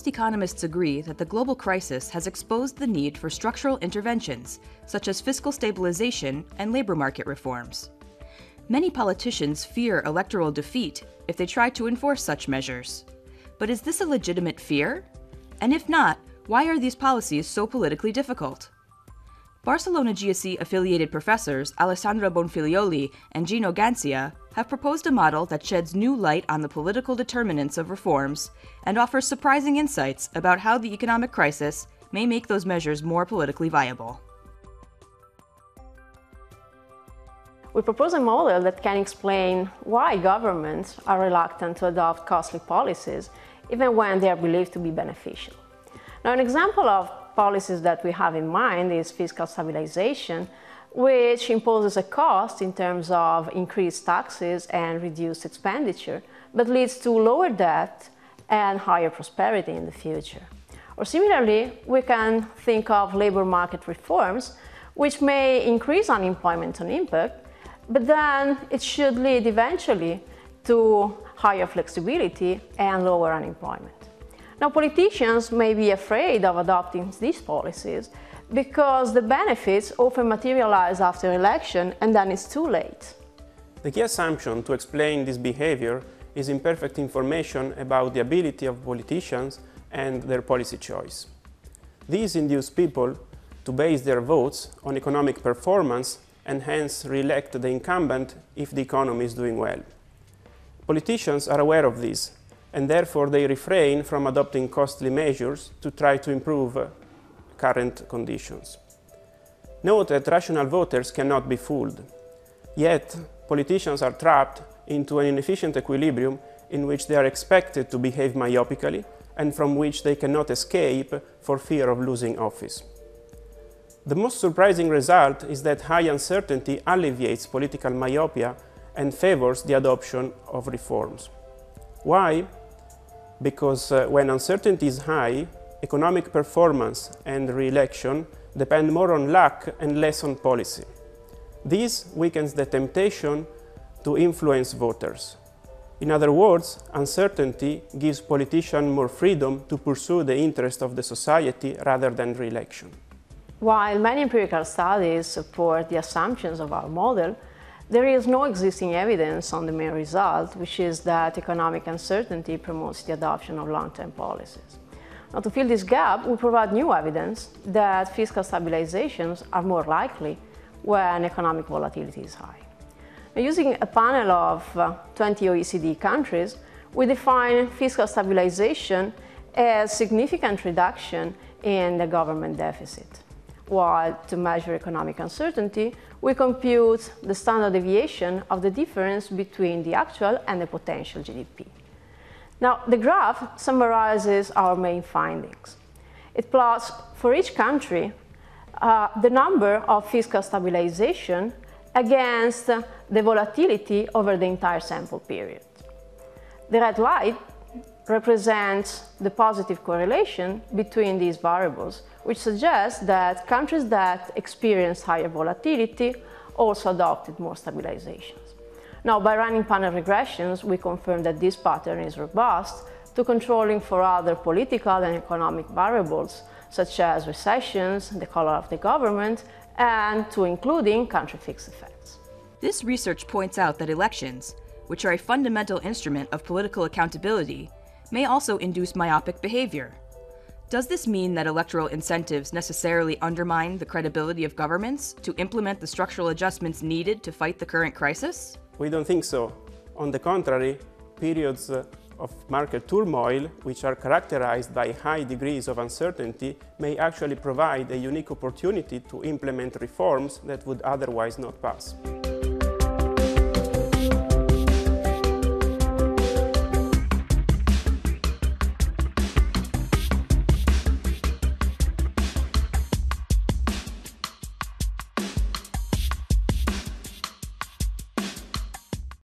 economists agree that the global crisis has exposed the need for structural interventions, such as fiscal stabilization and labor market reforms. Many politicians fear electoral defeat if they try to enforce such measures. But is this a legitimate fear? And if not, why are these policies so politically difficult? Barcelona GSE-affiliated professors Alessandra Bonfilioli and Gino Gancia have proposed a model that sheds new light on the political determinants of reforms and offers surprising insights about how the economic crisis may make those measures more politically viable. We propose a model that can explain why governments are reluctant to adopt costly policies, even when they are believed to be beneficial. Now, an example of policies that we have in mind is fiscal stabilization, which imposes a cost in terms of increased taxes and reduced expenditure, but leads to lower debt and higher prosperity in the future. Or similarly, we can think of labor market reforms, which may increase unemployment on impact, but then it should lead eventually to higher flexibility and lower unemployment. Now, politicians may be afraid of adopting these policies because the benefits often materialize after election and then it's too late. The key assumption to explain this behavior is imperfect information about the ability of politicians and their policy choice. These induce people to base their votes on economic performance and hence re-elect the incumbent if the economy is doing well. Politicians are aware of this, and therefore they refrain from adopting costly measures to try to improve current conditions. Note that rational voters cannot be fooled. Yet, politicians are trapped into an inefficient equilibrium in which they are expected to behave myopically and from which they cannot escape for fear of losing office. The most surprising result is that high uncertainty alleviates political myopia and favors the adoption of reforms. Why? Because when uncertainty is high, economic performance and re-election depend more on luck and less on policy. This weakens the temptation to influence voters. In other words, uncertainty gives politicians more freedom to pursue the interest of the society rather than re-election. While many empirical studies support the assumptions of our model, there is no existing evidence on the main result, which is that economic uncertainty promotes the adoption of long-term policies. Now, to fill this gap, we provide new evidence that fiscal stabilizations are more likely when economic volatility is high. Now, using a panel of 20 OECD countries, we define fiscal stabilization as significant reduction in the government deficit. While to measure economic uncertainty, we compute the standard deviation of the difference between the actual and the potential GDP. Now, the graph summarizes our main findings. It plots for each country the number of fiscal stabilization against the volatility over the entire sample period. The red line represents the positive correlation between these variables, which suggests that countries that experienced higher volatility also adopted more stabilizations. Now, by running panel regressions, we confirm that this pattern is robust to controlling for other political and economic variables, such as recessions, the color of the government, and to including country fixed effects. This research points out that elections, which are a fundamental instrument of political accountability, may also induce myopic behavior. Does this mean that electoral incentives necessarily undermine the credibility of governments to implement the structural adjustments needed to fight the current crisis? We don't think so. On the contrary, periods of market turmoil, which are characterized by high degrees of uncertainty, may actually provide a unique opportunity to implement reforms that would otherwise not pass.